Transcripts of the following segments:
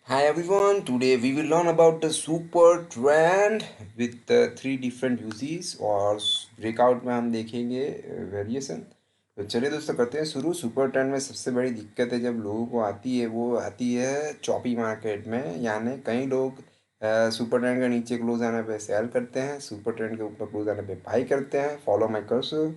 Hi everyone, today we will learn about the super trend with three different uses और breakout में हम देखेंगे variation. तो चलिए दोस्तों करते हैं शुरू। सुपर ट्रेंड में सबसे बड़ी दिक्कत है जब लोगों को आती है वो आती है चॉपी मार्केट में, यानी कई लोग सुपर ट्रेंड के नीचे क्लोज आने पे सेल करते हैं, सुपर ट्रेंड के ऊपर क्लोज आने पे बाई करते हैं, follow my cursor.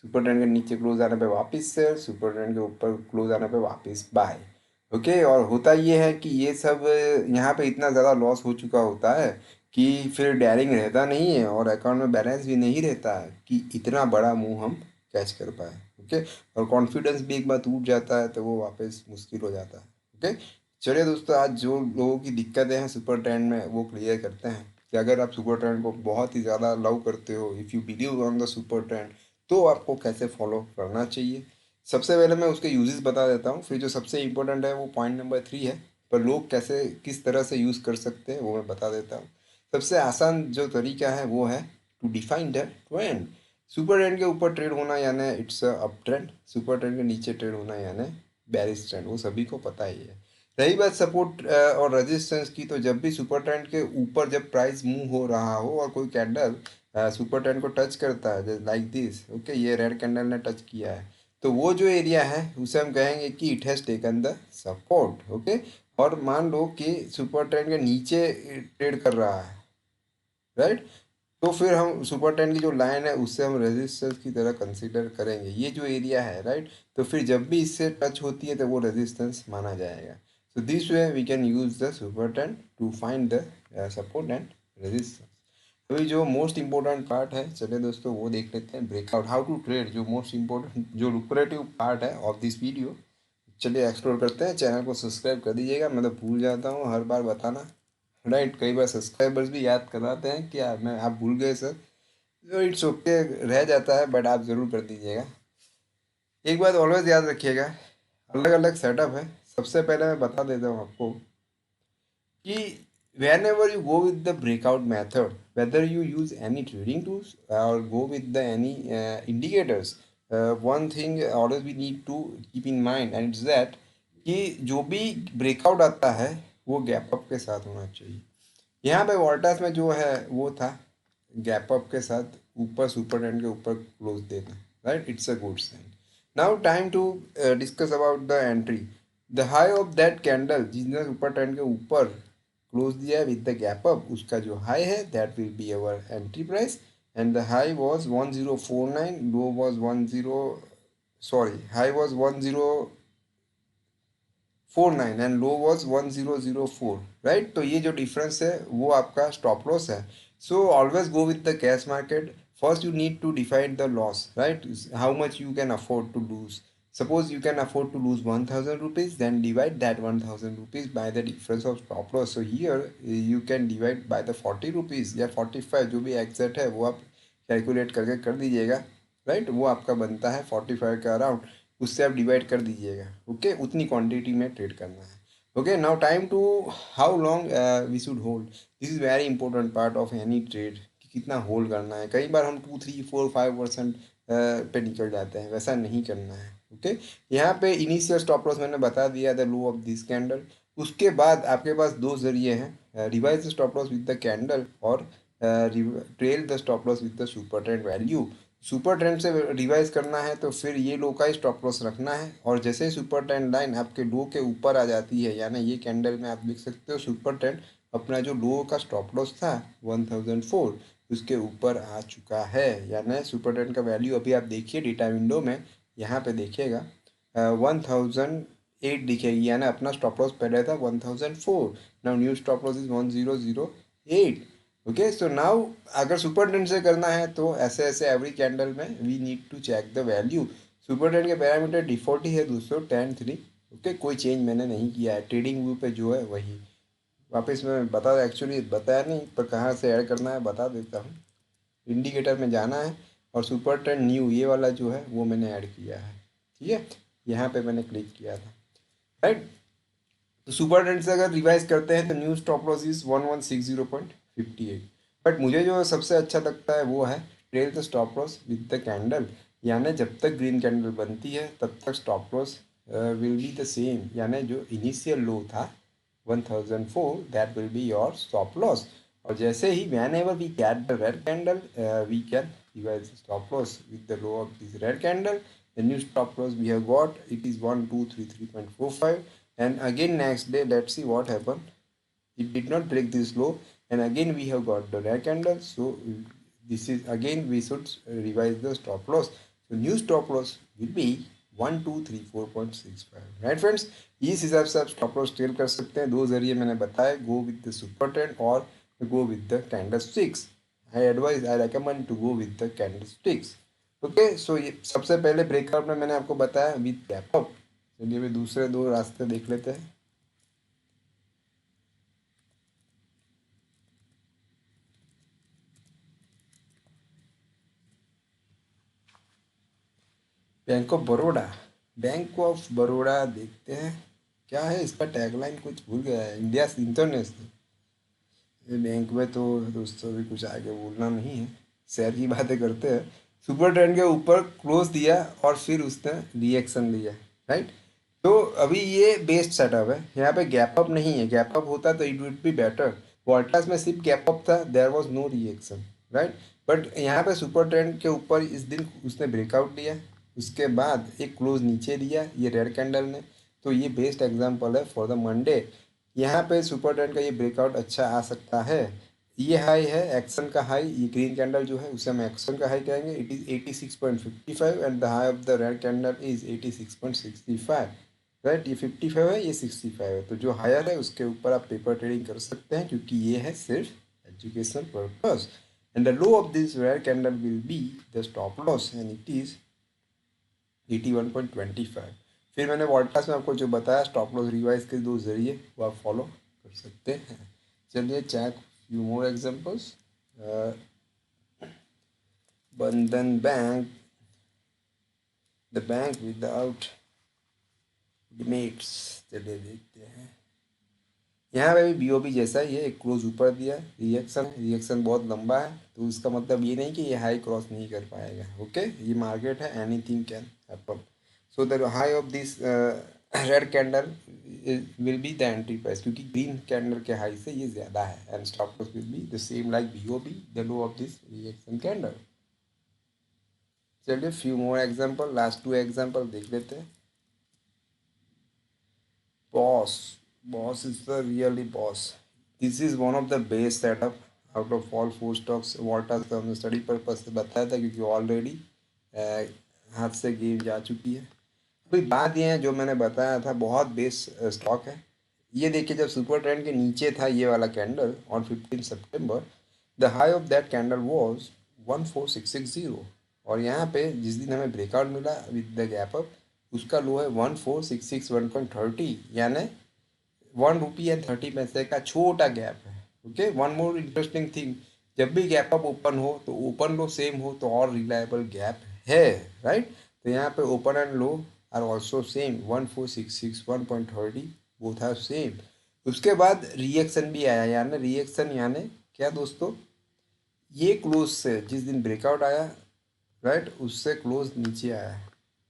Super trend के नीचे क्लोज आने पे वापस सेल, सुपर ट्रेंड के ऊपर क्लोज आने पे वापस बाय। ओके, और होता ये है कि ये सब यहाँ पे इतना ज़्यादा लॉस हो चुका होता है कि फिर डेयरिंग रहता नहीं है और अकाउंट में बैलेंस भी नहीं रहता है कि इतना बड़ा मूव हम कैच कर पाए। ओके, और कॉन्फिडेंस भी एक बार टूट जाता है तो वो वापस मुश्किल हो जाता है। ओके, चलिए दोस्तों आज जो लोगों की दिक्कतें हैं सुपर ट्रेंड में वो क्लियर करते हैं कि अगर आप सुपर ट्रेंड को बहुत ही ज़्यादा लव करते हो, if you believe on the super trend, तो आपको कैसे फॉलो करना चाहिए। सबसे पहले मैं उसके यूजेस बता देता हूँ, फिर जो सबसे इम्पोर्टेंट है वो पॉइंट नंबर 3 है, पर लोग कैसे किस तरह से यूज़ कर सकते हैं वो मैं बता देता हूँ। सबसे आसान जो तरीका है वो है to define the trend. Super trend के ऊपर ट्रेड होना यानी it's up trend, super trend के नीचे ट्रेड होना यानी बेरिश ट्रेंड, वो सभी को पता ही है। रही बात सपोर्ट और रेजिस्टेंस की, तो जब भी सुपर ट्रेंड के ऊपर जब प्राइस मूव हो रहा हो और कोई कैंडल सुपर ट्रेंड को टच करता है लाइक दिस, ओके, ये रेड कैंडल ने टच किया है, तो वो जो एरिया है उसे हम कहेंगे कि it has taken the support. Okay, और मान लो कि सुपर ट्रेंड के नीचे ट्रेड कर रहा है, राइट, तो फिर हम सुपर ट्रेंड की जो लाइन है उससे हम रेजिस्टेंस की तरह कंसीडर करेंगे ये जो एरिया है, राइट। तो फिर जब भी इससे टच होती है तो वो रेजिस्टेंस माना जाएगा। So this way we can use the super trend to find the support and resistance. अभी जो मोस्ट इम्पोर्टेंट पार्ट है, चलिए दोस्तों वो देख लेते हैं, ब्रेकआउट हाउ टू ट्रेड, जो मोस्ट इम्पोर्टेंट जो लुक्रेटिव पार्ट है ऑफ दिस वीडियो। चलिए एक्सप्लोर करते हैं। चैनल को सब्सक्राइब कर दीजिएगा, मैं तो भूल जाता हूँ हर बार बताना, राइट। कई बार सब्सक्राइबर्स भी याद कराते हैं कि आप भूल गए सर, तो इट्स ओके, रह जाता है, बट आप ज़रूर कर दीजिएगा। एक बात ऑलवेज याद रखिएगा, अलग अलग सेटअप है। सबसे पहले मैं बता देता हूँ आपको कि whenever you go with the breakout method, whether you use any trading tools or go with the any indicators, one thing always we need to keep in mind and it's that कि जो भी breakout आता है वो gap up के साथ होना चाहिए। यहाँ पे वॉल्टास में जो है वो था गैप अप के साथ ऊपर सुपर ट्रेंड के ऊपर क्लोज देना, right, it's a good sign. Now time to discuss about the entry. The high of that candle जिसने सुपर ट्रेंड के ऊपर क्लोज दिया है विद द गैप अप, उसका जो हाई है that will be our entry price, and the high was 1049, low was 10, sorry, high was 1049 and low was 1004, right. तो ये जो डिफरेंस है वो आपका स्टॉप लॉस है। So always go with the cash market. First you need to define the loss, right, how much you can afford to lose. Suppose you can afford to lose 1000 rupees, then divide that 1000 rupees by the difference of stop loss. So here you can divide by the 40 rupees या 45, जो भी exact है वो आप calculate करके कर दीजिएगा, right. वो आपका बनता है 45 के अराउंड, उससे आप डिवाइड कर दीजिएगा। ओके, उतनी क्वांटिटी में ट्रेड करना है। Okay, now time to how long we should hold. This is very important part of any trade कि कितना होल्ड करना है। कई बार हम 2 3 4 5% पे निकल जाते हैं, वैसा नहीं करना है। ओके, यहाँ पे इनिशियल स्टॉप लॉस मैंने बता दिया, the low of this candle. उसके बाद आपके पास दो जरिए हैं, revise the stop loss with the candle और trail the stop loss with the super trend value. Super trend से रिवाइज करना है तो फिर ये लो का ही स्टॉप लॉस रखना है, और जैसे ही सुपर ट्रेंड लाइन आपके लो के ऊपर आ जाती है, यानी ये कैंडल में आप देख सकते हो सुपर ट्रेंड अपना जो लो का स्टॉप लॉस था 1004 उसके ऊपर आ चुका है, यानी सुपर ट्रेंड का वैल्यू अभी आप देखिए डेटा विंडो में, यहाँ पे देखिएगा 1008 दिखेगी, यानी अपना स्टॉप लॉस पहले था 1004, now new stop loss is 1008। Okay, so now अगर सुपर ट्रेंड से करना है तो ऐसे ऐसे एवरी कैंडल में we need to check the value. Super trend के पैरामीटर डिफॉल्ट ही है दोस्तों 10 3। ओके, कोई चेंज मैंने नहीं किया है, ट्रेडिंग व्यू पे जो है वही वापस मैं बता, एक्चुअली बताया नहीं पर कहाँ से ऐड करना है बता देता हूँ। इंडिकेटर में जाना है और सुपर ट्रेंड न्यू ये वाला जो है वो मैंने ऐड किया है, ठीक है, यहाँ पे मैंने क्लिक किया था, राइट। तो सुपर ट्रेंड से अगर रिवाइज करते हैं तो new stop loss is 1160.58। But मुझे जो सबसे अच्छा लगता है वो है trail the stop loss with the candle, यानी जब तक ग्रीन कैंडल बनती है तब तक stop loss will be the same, यानी जो इनिशियल लो था 1004, that will be your stop loss. और जैसे ही whenever we get the red candle, we can revise the stop loss with the low of this red candle. The new stop loss we have got, it is 1233.45, and again next day let's see what happened. It did not break this low, and again we have got the red candle. So this is again we should revise the stop loss. So new stop loss will be 1234.65. Right friends, इस हिसाब से आप stop loss trail कर सकते हैं. दो जरिए मैंने बताया, go with the super trend और go with the candlesticks. I recommend to go with the candlesticks. Okay, so ये सबसे पहले ब्रेकआउट में मैंने आपको बताया विद गैप अप. चलिए भी दूसरे दो रास्ते देख लेते हैं. Bank of Baroda. Bank of Baroda देखते हैं क्या है इसका टैगलाइन. कुछ भूल गया है. India international. बैंक में तो दोस्तों भी कुछ आगे बोलना नहीं है, शेयर की बातें करते हैं. सुपर ट्रेंड के ऊपर क्लोज दिया और फिर उसने रिएक्शन लिया. राइट, तो अभी ये बेस्ट सेटअप है. यहाँ पे गैप अप नहीं है. गैप अप होता तो it would be better. Voltas में सिर्फ गैप अप था, there was no reaction. Right, but यहाँ पे सुपर ट्रेंड के ऊपर इस दिन उसने ब्रेकआउट लिया, उसके बाद एक क्लोज नीचे दिया ये रेड कैंडल ने. तो ये बेस्ट एग्जांपल है फॉर द मंडे. यहाँ पे सुपर ट्रेंड का ये ब्रेकआउट अच्छा आ सकता है. ये हाई है एक्शन का हाई. ये ग्रीन कैंडल जो है उसे हम एक्शन का हाई कहेंगे. It is 86.55 and the high of the red candle is 86.65. Right, ये 55 है, ये 65 है. तो जो हायर है उसके ऊपर आप पेपर ट्रेडिंग कर सकते हैं, क्योंकि ये है सिर्फ educational purpose. And the low of this red candle will be the stop loss and it is 81.25. फिर मैंने वॉल्टास में आपको जो बताया स्टॉप लॉस रिवाइज के दो जरिए, वो आप फॉलो कर सकते हैं. चलिए चेक फ्यू मोर एग्जांपल्स. बंधन bank, the bank without limits. चलिए देखते हैं. यहाँ पे भी बीओबी जैसा ही है, एक क्लोज ऊपर दिया, रिएक्शन बहुत लंबा है, तो उसका मतलब ये नहीं कि ये हाई क्रॉस नहीं कर पाएगा. ओके, ये मार्केट है, anything can happen. So the high of this red candle will be the entry price, क्योंकि ग्रीन कैंडल के हाई से ये ज़्यादा है. And stop loss will be the same like BOB, the low of this reaction candle. चलिए few more example, last two example देख लेते हैं. Boss is the really boss. This is one of the best setup out of all four stocks. Voltas का हमने study purpose से बताया था, क्योंकि ऑलरेडी हाथ से गेम जा चुकी है. अभी बात ये है, जो मैंने बताया था बहुत बेस्ट स्टॉक है. ये देखिए, जब सुपर ट्रेंड के नीचे था ये वाला candle on 15 September, the high of that candle was 14660. और यहाँ पे जिस दिन हमें ब्रेकआउट मिला विद द गैप अप, उसका लो है 1466 यानी ₹1.30 का छोटा गैप है. Okay, one more interesting thing, जब भी गैप अप ओपन हो तो ओपन लो सेम हो तो और रिलायबल गैप है. राइट, तो यहाँ पे open and low are also same, 1466 1.30 both are same. उसके बाद रिएक्शन भी आया, यानी रिएक्शन यानी क्या दोस्तों, ये क्लोज से जिस दिन ब्रेकआउट आया, राइट, उससे क्लोज नीचे आया.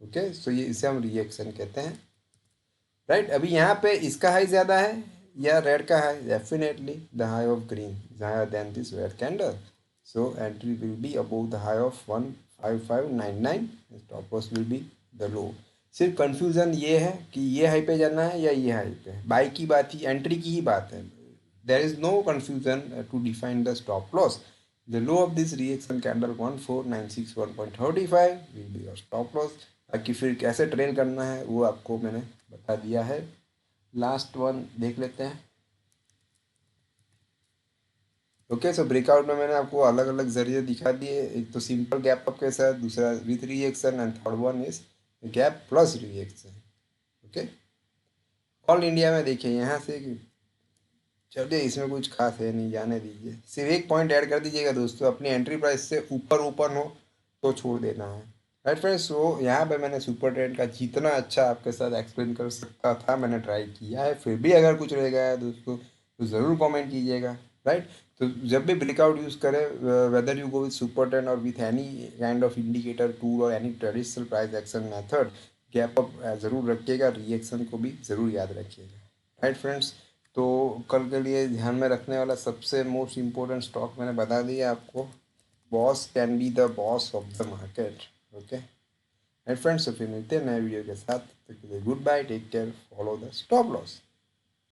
ओके, सो ये इसे हम रिएक्शन कहते हैं. राइट, अभी यहाँ पे इसका हाई ज़्यादा है या रेड का high? Definitely the high of green is higher than this red candle. So entry will be above the high of 15599. Stop loss will be the low. सिर्फ कंफ्यूजन ये है कि ये हाई पे जाना है या ये हाई पे. बाई की बात ही, एंट्री की ही बात है. There is no confusion to define the stop loss. The low of this reaction candle 14961.35 will be your stop loss. बाकी फिर कैसे ट्रेल करना है वो आपको मैंने बता दिया है. लास्ट वन देख लेते हैं. ओके, सो ब्रेकआउट में मैंने आपको अलग अलग जरिए दिखा दिए. एक तो सिंपल गैप अप के साथ, दूसरा with reaction, and third one is gap plus reaction. Okay, all India में देखिए यहाँ से, चलिए इसमें कुछ खास है नहीं, जाने दीजिए. सिर्फ एक पॉइंट ऐड कर दीजिएगा दोस्तों, अपनी एंट्री प्राइस से ऊपर ओपन हो तो छोड़ देना है. राइट फ्रेंड्स, सो यहाँ पे मैंने सुपर ट्रेंड का जितना अच्छा आपके साथ एक्सप्लेन कर सकता था मैंने ट्राई किया है. फिर भी अगर कुछ रह गया है दोस्तों तो ज़रूर कमेंट कीजिएगा. राइट, तो जब भी ब्रेकआउट यूज़ करें, whether you go with super trend और with any kind of indicator tool और any traditional price action method, gap up ज़रूर रखिएगा, रिएक्शन को भी ज़रूर याद रखिएगा. राइट फ्रेंड्स, तो कल के लिए ध्यान में रखने वाला सबसे मोस्ट इम्पोर्टेंट स्टॉक मैंने बता दिया आपको। Boss can be the boss of the market. Okay and friends, तो फिर मिलते हैं नए वीडियो के साथ। तो good bye, take care, follow the stop loss.